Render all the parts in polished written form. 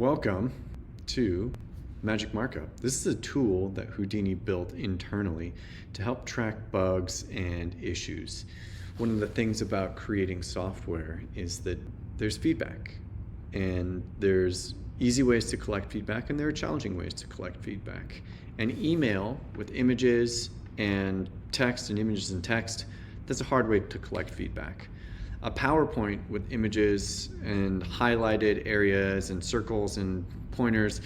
Welcome to MagicMarkup. This is a tool that Houdini built internally to help track bugs and issues. One of the things about creating software is that there's feedback, and there's easy ways to collect feedback and there are challenging ways to collect feedback. And email with images and text and images and text, that's a hard way to collect feedback. A PowerPoint with images and highlighted areas and circles and pointers,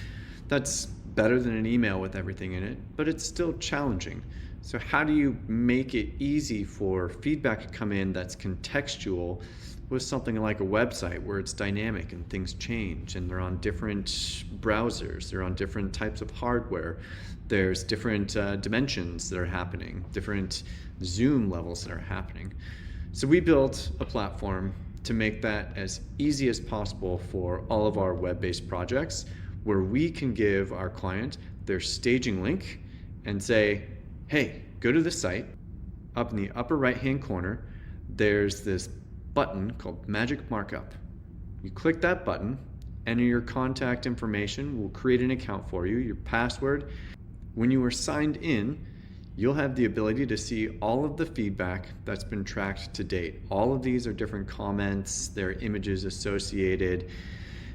that's better than an email with everything in it, but it's still challenging. So how do you make it easy for feedback to come in that's contextual with something like a website where it's dynamic and things change and they're on different browsers, they're on different types of hardware, there's different dimensions that are happening, different zoom levels that are happening. So we built a platform to make that as easy as possible for all of our web-based projects, where we can give our client their staging link and say, hey, go to this site. Up in the upper right-hand corner, there's this button called MagicMarkup. You click that button, enter your contact information, we'll create an account for you, your password. When you are signed in, you'll have the ability to see all of the feedback that's been tracked to date. All of these are different comments, there are images associated,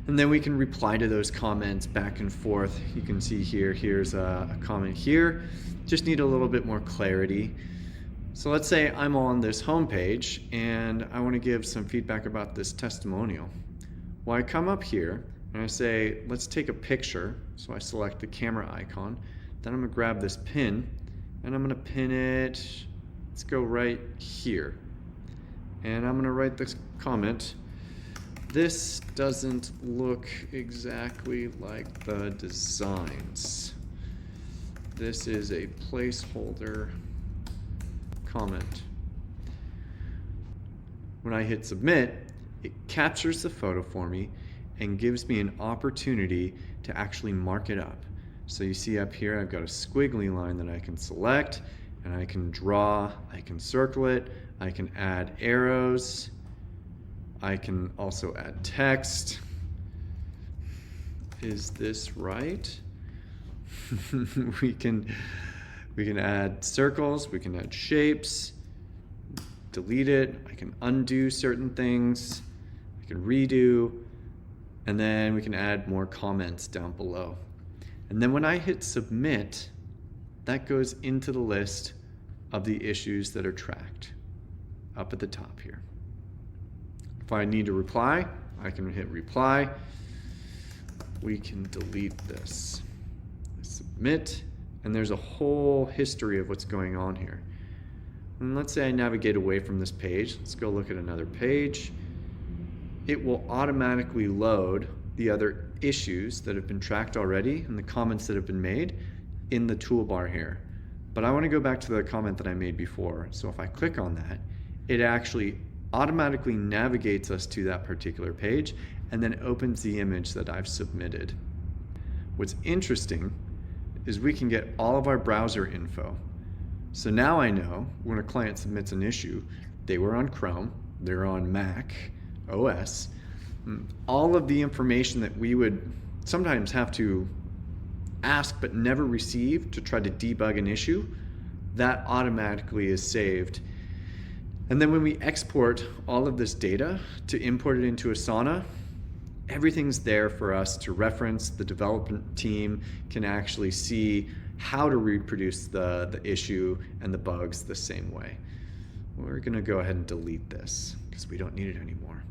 and then we can reply to those comments back and forth. You can see here's a comment here. Just need a little bit more clarity. So let's say I'm on this home page and I want to give some feedback about this testimonial. Well, I come up here and I say, let's take a picture. So I select the camera icon. Then I'm going to grab this pin and I'm going to pin it. Let's go right here. And I'm going to write this comment. This doesn't look exactly like the designs. This is a placeholder comment. When I hit submit, it captures the photo for me and gives me an opportunity to actually mark it up. So you see up here, I've got a squiggly line that I can select, and I can draw, I can circle it, I can add arrows, I can also add text. Is this right? we can add circles, we can add shapes, delete it, I can undo certain things, I can redo, and then we can add more comments down below. And then when I hit submit, that goes into the list of the issues that are tracked up at the top here. If I need to reply, I can hit reply. We can delete this. Submit, and there's a whole history of what's going on here. And let's say I navigate away from this page. Let's go look at another page. It will automatically load the other issues that have been tracked already and the comments that have been made in the toolbar here. But I want to go back to the comment that I made before. So if I click on that, it actually automatically navigates us to that particular page and then opens the image that I've submitted. What's interesting is we can get all of our browser info. So now I know when a client submits an issue, they were on Chrome, they're on Mac OS, all of the information that we would sometimes have to ask but never receive to try to debug an issue, that automatically is saved. And then when we export all of this data to import it into Asana, everything's there for us to reference. The development team can actually see how to reproduce the issue and the bugs the same way. We're going to go ahead and delete this because we don't need it anymore.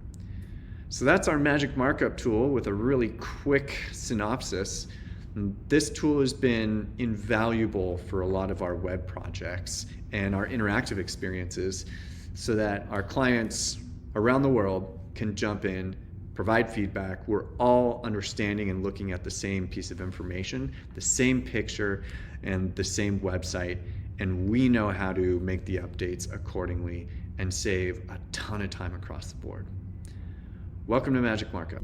So that's our MagicMarkup tool with a really quick synopsis. And this tool has been invaluable for a lot of our web projects and our interactive experiences so that our clients around the world can jump in, provide feedback. We're all understanding and looking at the same piece of information, the same picture and the same website, and we know how to make the updates accordingly and save a ton of time across the board. Welcome to MagicMarkup.